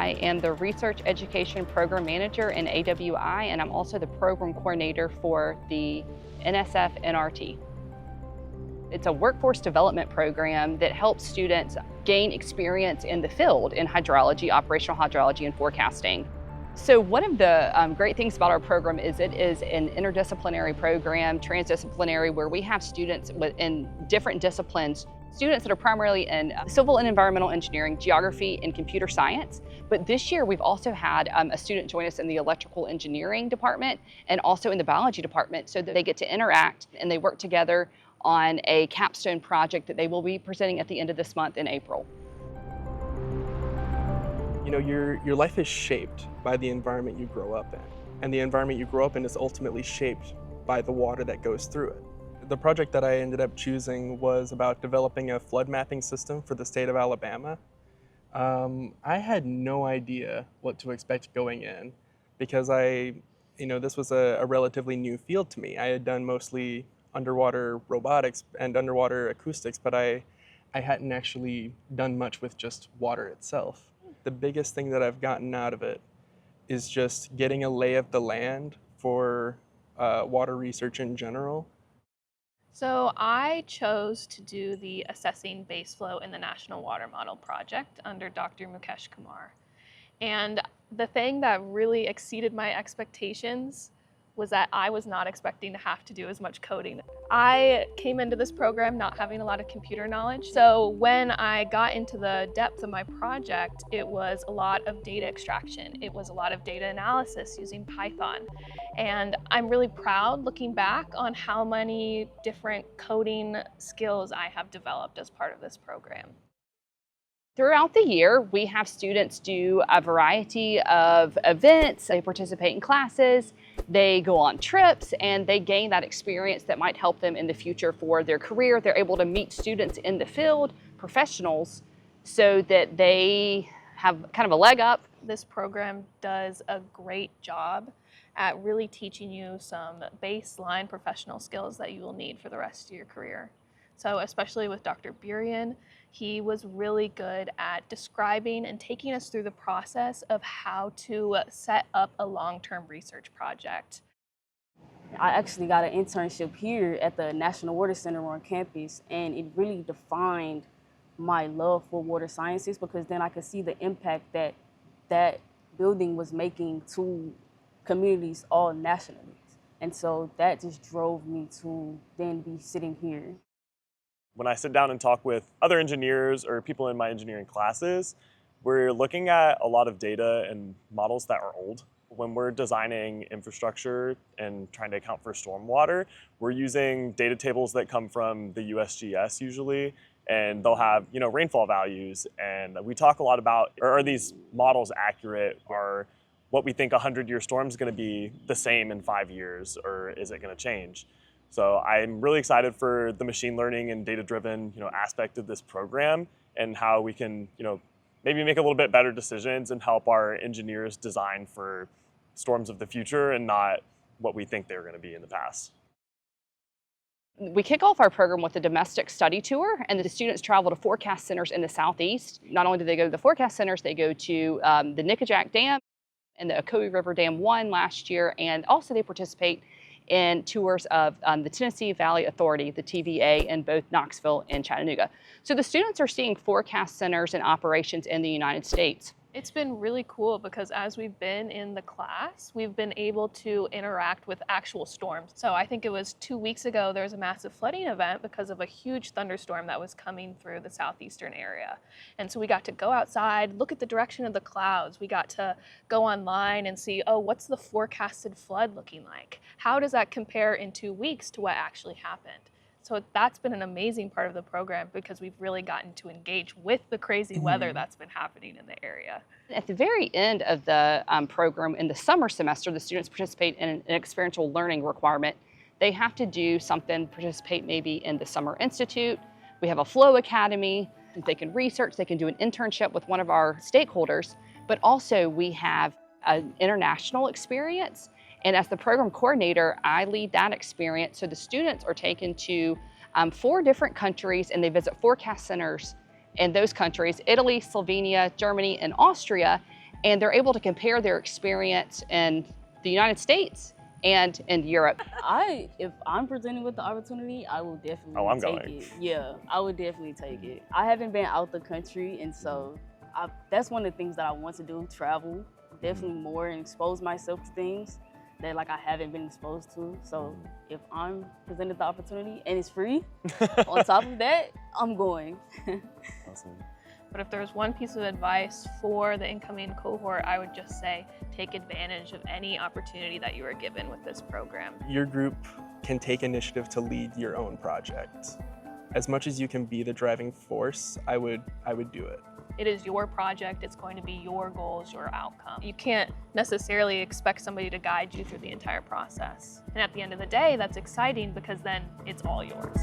I am the Research Education Program Manager in AWI, and I'm also the Program Coordinator for the NSF NRT. It's a workforce development program that helps students gain experience in the field in hydrology, operational hydrology, and forecasting. So one of the great things about our program is it is an interdisciplinary program, transdisciplinary, where we have students in different disciplines, students that are primarily in civil and environmental engineering, geography, and computer science. But this year we've also had a student join us in the electrical engineering department and also in the biology department, so that they get to interact and they work together on a capstone project that they will be presenting at the end of this month in April. You know, your life is shaped by the environment you grow up in, and the environment you grow up in is ultimately shaped by the water that goes through it. The project that I ended up choosing was about developing a flood mapping system for the state of Alabama. I had no idea what to expect going in, because this was a relatively new field to me. I had done mostly underwater robotics and underwater acoustics, but I hadn't actually done much with just water itself. The biggest thing that I've gotten out of it is just getting a lay of the land for water research in general. So I chose to do the Assessing Base Flow in the National Water Model project under Dr. Mukesh Kumar. And the thing that really exceeded my expectations was that I was not expecting to have to do as much coding. I came into this program not having a lot of computer knowledge. So when I got into the depth of my project, it was a lot of data extraction. It was a lot of data analysis using Python. And I'm really proud looking back on how many different coding skills I have developed as part of this program. Throughout the year, we have students do a variety of events. They participate in classes, they go on trips, and they gain that experience that might help them in the future for their career. They're able to meet students in the field, professionals, so that they have kind of a leg up. This program does a great job at really teaching you some baseline professional skills that you will need for the rest of your career. So especially with Dr. Burian, he was really good at describing and taking us through the process of how to set up a long-term research project. I actually got an internship here at the National Water Center on campus, and it really defined my love for water sciences, because then I could see the impact that that building was making to communities all nationally. And so that just drove me to then be sitting here. When I sit down and talk with other engineers or people in my engineering classes, we're looking at a lot of data and models that are old. When we're designing infrastructure and trying to account for stormwater, we're using data tables that come from the USGS usually, and they'll have rainfall values. And we talk a lot about, are these models accurate? Are what we think a 100-year storm is going to be the same in 5 years, or is it going to change? So I'm really excited for the machine learning and data-driven aspect of this program, and how we can maybe make a little bit better decisions and help our engineers design for storms of the future and not what we think they're going to be in the past. We kick off our program with a domestic study tour, and the students travel to forecast centers in the Southeast. Not only do they go to the forecast centers, they go to the Nickajack Dam and the Ocoee River Dam 1 last year, and also they participate in tours of the Tennessee Valley Authority, the TVA, in both Knoxville and Chattanooga. So the students are seeing forecast centers and operations in the United States. It's been really cool because as we've been in the class, we've been able to interact with actual storms. So I think it was 2 weeks ago, there was a massive flooding event because of a huge thunderstorm that was coming through the southeastern area. And so we got to go outside, look at the direction of the clouds. We got to go online and see, oh, what's the forecasted flood looking like? How does that compare in 2 weeks to what actually happened? So that's been an amazing part of the program because we've really gotten to engage with the crazy weather that's been happening in the area. At the very end of the program, in the summer semester, the students participate in an experiential learning requirement. They have to do something, participate maybe in the Summer Institute. We have a Flow Academy. They can research, they can do an internship with one of our stakeholders, but also we have an international experience. And as the program coordinator, I lead that experience. So the students are taken to 4 different countries, and they visit forecast centers in those countries: Italy, Slovenia, Germany, and Austria. and they're able to compare their experience in the United States and in Europe. If I'm presented with the opportunity, I will definitely Oh, I'm take going. it. Yeah, I would definitely take it. I haven't been out the country, and so that's one of the things that I want to do, travel definitely more and expose myself to things that like I haven't been exposed to. So if I'm presented the opportunity and it's free, on top of that, I'm going. Awesome. But if there's one piece of advice for the incoming cohort, I would just say take advantage of any opportunity that you are given with this program. Your group can take initiative to lead your own project. As much as you can be the driving force, I would do it. It is your project, it's going to be your goals, your outcome. You can't necessarily expect somebody to guide you through the entire process. And at the end of the day, that's exciting because then it's all yours.